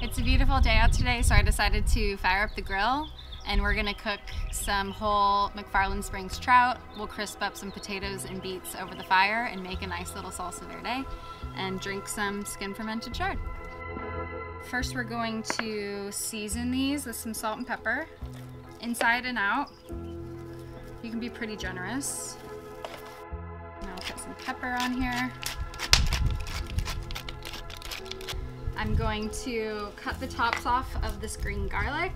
It's a beautiful day out today, so I decided to fire up the grill and we're gonna cook some whole McFarland Springs trout. We'll crisp up some potatoes and beets over the fire and make a nice little salsa verde and drink some skin fermented chard. First, we're going to season these with some salt and pepper, inside and out. You can be pretty generous. Now I'll put some pepper on here. I'm going to cut the tops off of this green garlic.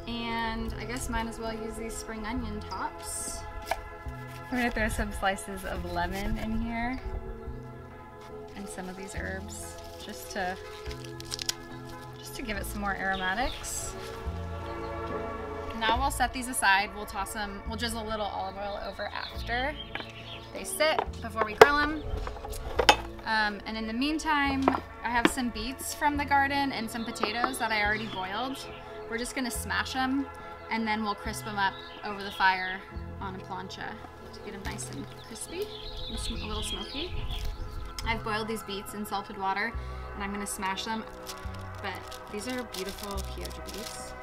And I guess might as well use these spring onion tops. I'm gonna throw some slices of lemon in here and some of these herbs just to give it some more aromatics. Now we'll set these aside. We'll toss them, we'll drizzle a little olive oil over after they sit before we grill them. And in the meantime, I have some beets from the garden and some potatoes that I already boiled. We're just gonna smash them and then we'll crisp them up over the fire on a plancha to get them nice and crispy and a little smoky. I've boiled these beets in salted water and I'm gonna smash them, but these are beautiful Chioggia beets.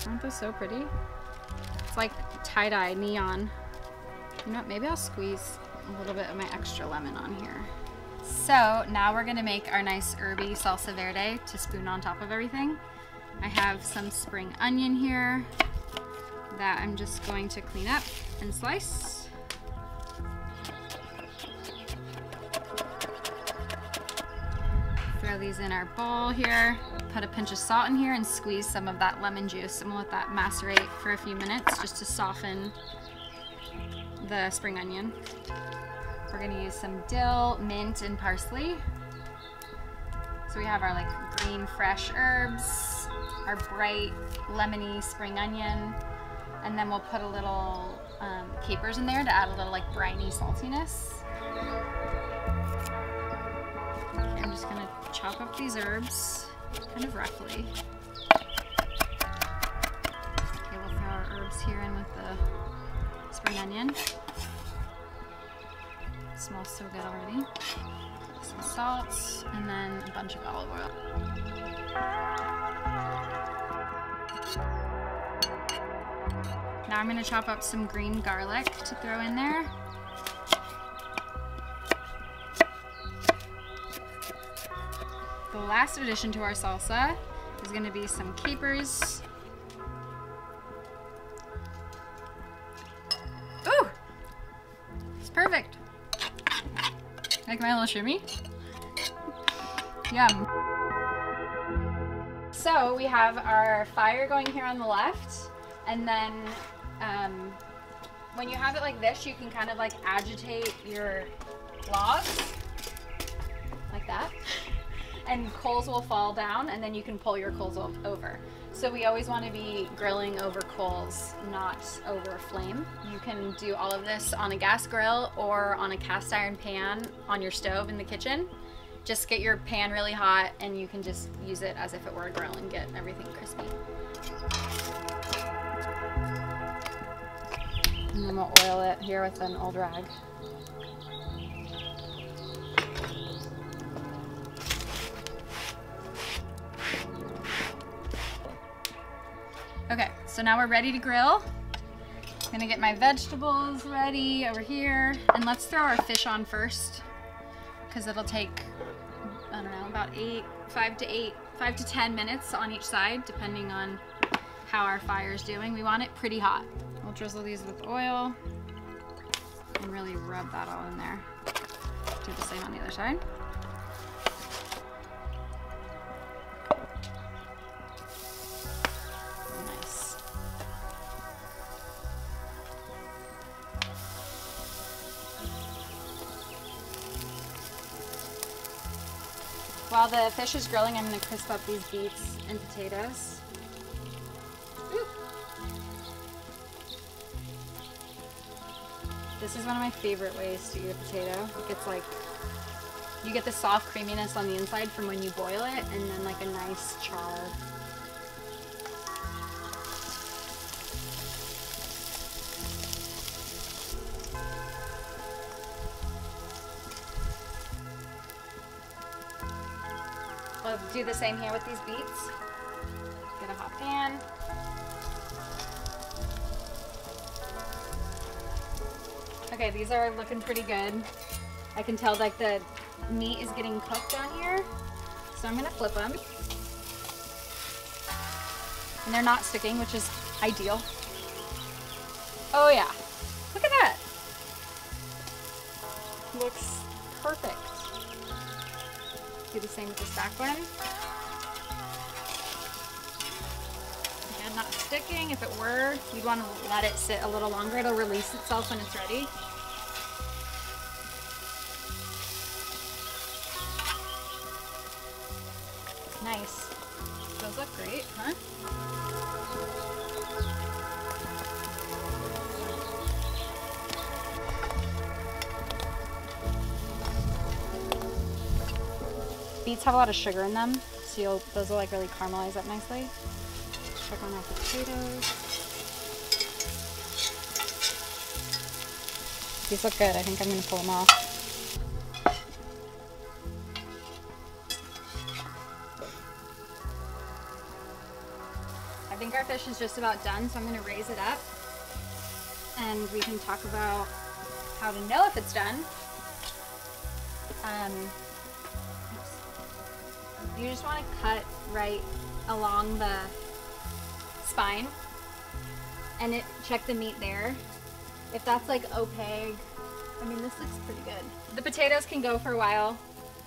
Aren't those so pretty? It's like tie-dye neon. You know what, maybe I'll squeeze a little bit of my extra lemon on here. So now we're gonna make our nice herby salsa verde to spoon on top of everything. I have some spring onion here that I'm just going to clean up and slice. Throw these in our bowl here. Put a pinch of salt in here and squeeze some of that lemon juice, and we'll let that macerate for a few minutes just to soften the spring onion. We're gonna use some dill, mint, and parsley. So we have our like green fresh herbs, our bright lemony spring onion, and then we'll put a little capers in there to add a little like briny saltiness. Okay, I'm just gonna chop up these herbs kind of roughly. Okay, we'll throw our herbs here in with the spring onion. Smells so good already. Some salt and then a bunch of olive oil. Now I'm going to chop up some green garlic to throw in there. The last addition to our salsa is going to be some capers. Ooh! It's perfect. Like my little shimmy. Yum. So we have our fire going here on the left, and then when you have it like this, you can kind of like agitate your logs like that, and coals will fall down, and then you can pull your coals over. So we always want to be grilling over coals, not over flame. You can do all of this on a gas grill or on a cast iron pan on your stove in the kitchen. Just get your pan really hot and you can just use it as if it were a grill and get everything crispy. And then we'll oil it here with an old rag. Okay, so now we're ready to grill. I'm gonna get my vegetables ready over here, and let's throw our fish on first, because it'll take, I don't know, about 5 to 10 minutes on each side, depending on how our fire's doing. We want it pretty hot. We'll drizzle these with oil and really rub that all in there. Do the same on the other side. While the fish is grilling, I'm going to crisp up these beets and potatoes. Ooh. This is one of my favorite ways to eat a potato. It gets like, you get the soft creaminess on the inside from when you boil it, and then like a nice char. I'll do the same here with these beets. Get a hot pan. Okay, these are looking pretty good. I can tell like the meat is getting cooked on here. So I'm gonna flip them. And they're not sticking, which is ideal. Oh yeah, look at that. Looks perfect. Do the same with this back one. Again, not sticking. If it were, you'd want to let it sit a little longer. It'll release itself when it's ready. Nice. Those look great, huh? Beets have a lot of sugar in them, so those will like really caramelize up nicely. Check on our potatoes. These look good. I think I'm gonna pull them off. I think our fish is just about done, so I'm gonna raise it up and we can talk about how to know if it's done. You just want to cut right along the spine and check the meat there. If that's like opaque, I mean, this looks pretty good. The potatoes can go for a while.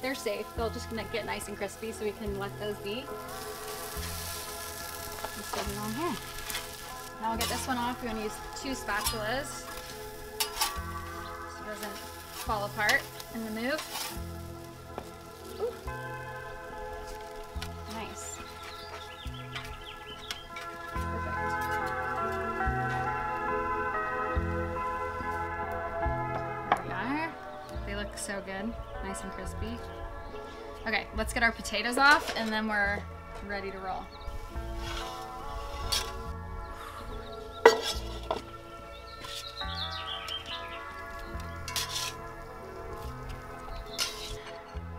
They're safe. They'll just get nice and crispy, so we can let those be. Just put it on here. Now we'll get this one off. We want to use 2 spatulas so it doesn't fall apart in the move. Ooh. Nice. Perfect. There we are. They look so good. Nice and crispy. Okay, let's get our potatoes off and then we're ready to roll.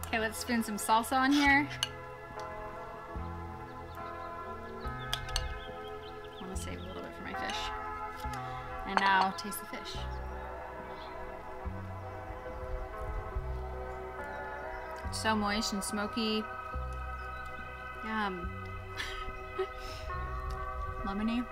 Okay, let's spoon some salsa on here. I want to save a little bit for my fish. And now taste the fish. It's so moist and smoky. Yum. Lemony.